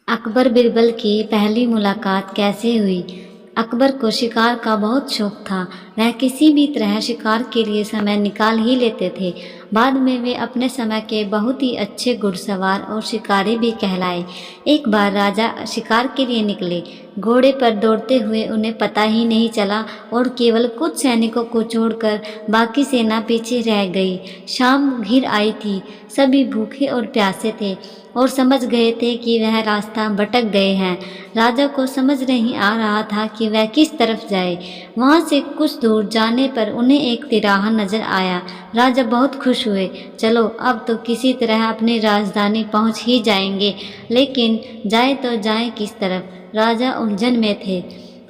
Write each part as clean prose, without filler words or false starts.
अकबर बिरबल की पहली मुलाकात कैसे हुई। अकबर को शिकार का बहुत शौक था। वह किसी भी तरह शिकार के लिए समय निकाल ही लेते थे। बाद में वे अपने समय के बहुत ही अच्छे घुड़सवार और शिकारी भी कहलाए। एक बार राजा शिकार के लिए निकले। घोड़े पर दौड़ते हुए उन्हें पता ही नहीं चला और केवल कुछ सैनिकों को छोड़कर बाकी सेना पीछे रह गई। शाम घिर आई थी। सभी भूखे और प्यासे थे और समझ गए थे कि वह रास्ता भटक गए हैं। राजा को समझ नहीं आ रहा था कि वह किस तरफ जाए। वहाँ से कुछ दूर जाने पर उन्हें एक तिराहा नजर आया। राजा बहुत खुश हुए। चलो अब तो किसी तरह अपनी राजधानी पहुँच ही जाएंगे, लेकिन जाए तो जाए किस तरफ। राजा उलझन में थे।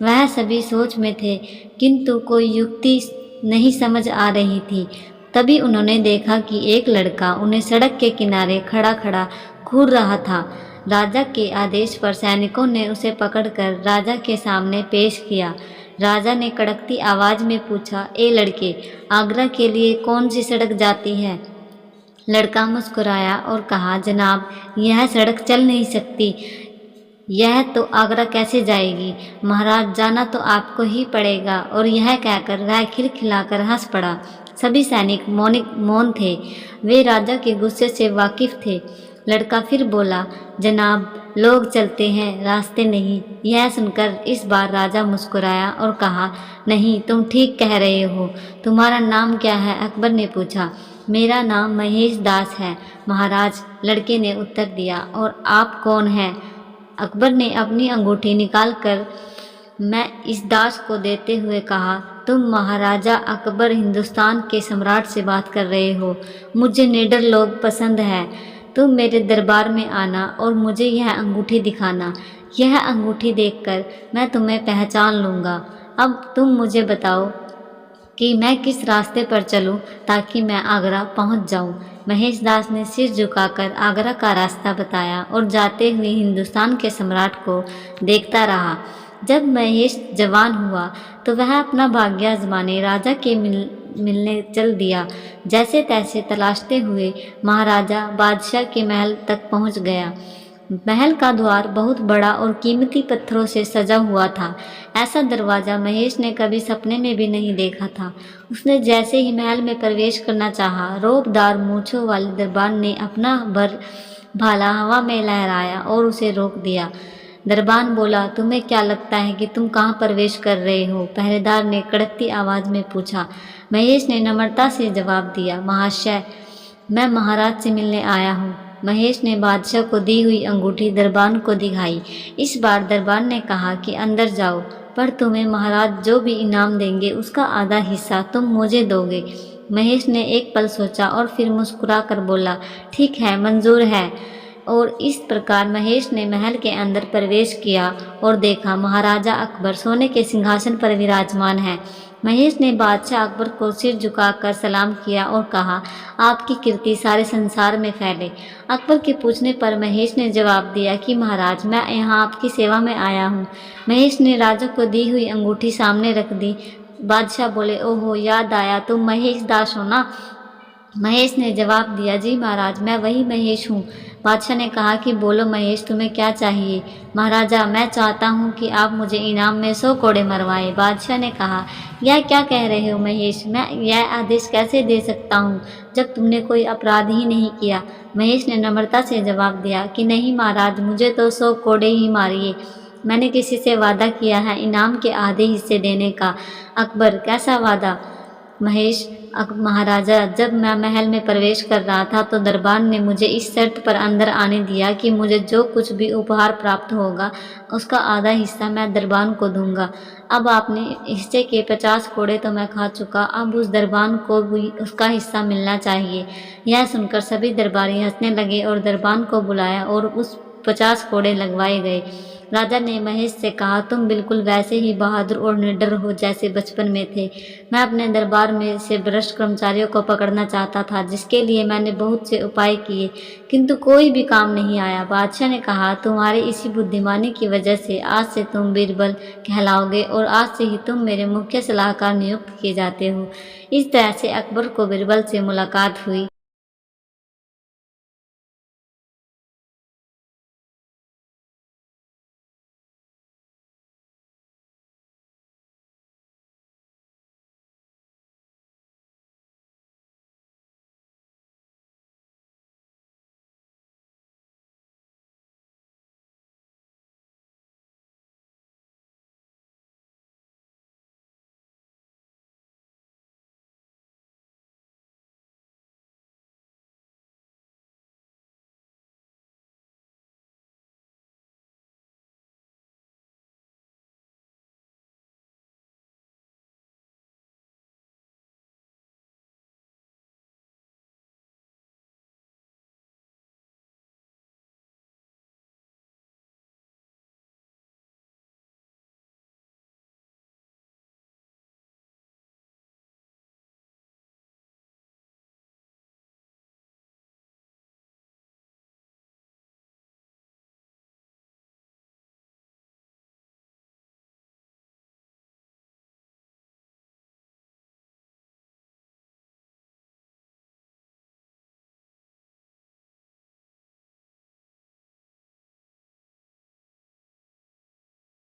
वह सभी सोच में थे, किंतु कोई युक्ति नहीं समझ आ रही थी। तभी उन्होंने देखा कि एक लड़का उन्हें सड़क के किनारे खड़ा खड़ा घूर रहा था। राजा के आदेश पर सैनिकों ने उसे पकड़कर राजा के सामने पेश किया। राजा ने कड़कती आवाज में पूछा, ए लड़के, आगरा के लिए कौन सी सड़क जाती है। लड़का मुस्कुराया और कहा, जनाब, यह सड़क चल नहीं सकती। यह तो आगरा कैसे जाएगी। महाराज, जाना तो आपको ही पड़ेगा। और यह कहकर वह खिलखिलाकर हंस पड़ा। सभी सैनिक मौन थे। वे राजा के गुस्से से वाकिफ थे। लड़का फिर बोला, जनाब, लोग चलते हैं, रास्ते नहीं। यह सुनकर इस बार राजा मुस्कुराया और कहा, नहीं, तुम ठीक कह रहे हो। तुम्हारा नाम क्या है। अकबर ने पूछा। मेरा नाम महेश दास है महाराज, लड़के ने उत्तर दिया। और आप कौन हैं। अकबर ने अपनी अंगूठी निकालकर मैं इस दास को देते हुए कहा, तुम महाराजा अकबर हिंदुस्तान के सम्राट से बात कर रहे हो। मुझे निडर लोग पसंद है। तुम मेरे दरबार में आना और मुझे यह अंगूठी दिखाना। यह अंगूठी देखकर मैं तुम्हें पहचान लूँगा। अब तुम मुझे बताओ कि मैं किस रास्ते पर चलूं ताकि मैं आगरा पहुंच जाऊं। महेश दास ने सिर झुकाकर आगरा का रास्ता बताया और जाते हुए हिंदुस्तान के सम्राट को देखता रहा। जब महेश जवान हुआ तो वह अपना भाग्य आजमाने राजा के मिलने चल दिया। जैसे तैसे तलाशते हुए महाराजा बादशाह के महल तक पहुंच गया। महल का द्वार बहुत बड़ा और कीमती पत्थरों से सजा हुआ था। ऐसा दरवाज़ा महेश ने कभी सपने में भी नहीं देखा था। उसने जैसे ही महल में प्रवेश करना चाहा, रौबदार मूंछों वाले दरबान ने अपना भाला हवा में लहराया और उसे रोक दिया। दरबान बोला, तुम्हें क्या लगता है कि तुम कहाँ प्रवेश कर रहे हो। पहरेदार ने कड़कती आवाज़ में पूछा। महेश ने नम्रता से जवाब दिया, महाशय, मैं महाराज से मिलने आया हूँ। महेश ने बादशाह को दी हुई अंगूठी दरबान को दिखाई। इस बार दरबान ने कहा कि अंदर जाओ, पर तुम्हें महाराज जो भी इनाम देंगे उसका आधा हिस्सा तुम मुझे दोगे। महेश ने एक पल सोचा और फिर मुस्कुरा कर बोला, ठीक है, मंजूर है। और इस प्रकार महेश ने महल के अंदर प्रवेश किया और देखा महाराजा अकबर सोने के सिंहासन पर विराजमान है। महेश ने बादशाह अकबर को सिर झुकाकर सलाम किया और कहा, आपकी कीर्ति सारे संसार में फैले। अकबर के पूछने पर महेश ने जवाब दिया कि महाराज, मैं यहाँ आपकी सेवा में आया हूँ। महेश ने राजा को दी हुई अंगूठी सामने रख दी। बादशाह बोले, ओहो, याद आया, तुम महेश दास हो ना। महेश ने जवाब दिया, जी महाराज, मैं वही महेश हूँ। बादशाह ने कहा कि बोलो महेश, तुम्हें क्या चाहिए। महाराजा, मैं चाहता हूँ कि आप मुझे इनाम में 100 कोड़े मरवाएं। बादशाह ने कहा, यह क्या कह रहे हो महेश, मैं यह आदेश कैसे दे सकता हूँ जब तुमने कोई अपराध ही नहीं किया। महेश ने नम्रता से जवाब दिया कि नहीं महाराज, मुझे तो 100 कोड़े ही मारिए। मैंने किसी से वादा किया है इनाम के आधे हिस्से देने का। अकबर, कैसा वादा। महेश, महाराजा, जब मैं महल में प्रवेश कर रहा था तो दरबान ने मुझे इस शर्त पर अंदर आने दिया कि मुझे जो कुछ भी उपहार प्राप्त होगा उसका आधा हिस्सा मैं दरबान को दूंगा। अब आपने हिस्से के 50 कोड़े तो मैं खा चुका, अब उस दरबान को भी उसका हिस्सा मिलना चाहिए। यह सुनकर सभी दरबारी हंसने लगे और दरबान को बुलाया और उस 50 कोड़े लगवाए गए। राजा ने महेश से कहा, तुम बिल्कुल वैसे ही बहादुर और निडर हो जैसे बचपन में थे। मैं अपने दरबार में से भ्रष्ट कर्मचारियों को पकड़ना चाहता था, जिसके लिए मैंने बहुत से उपाय किए, किंतु कोई भी काम नहीं आया। बादशाह ने कहा, तुम्हारी इसी बुद्धिमानी की वजह से आज से तुम बीरबल कहलाओगे और आज से ही तुम मेरे मुख्य सलाहकार नियुक्त किए जाते हो। इस तरह से अकबर को बीरबल से मुलाकात हुई।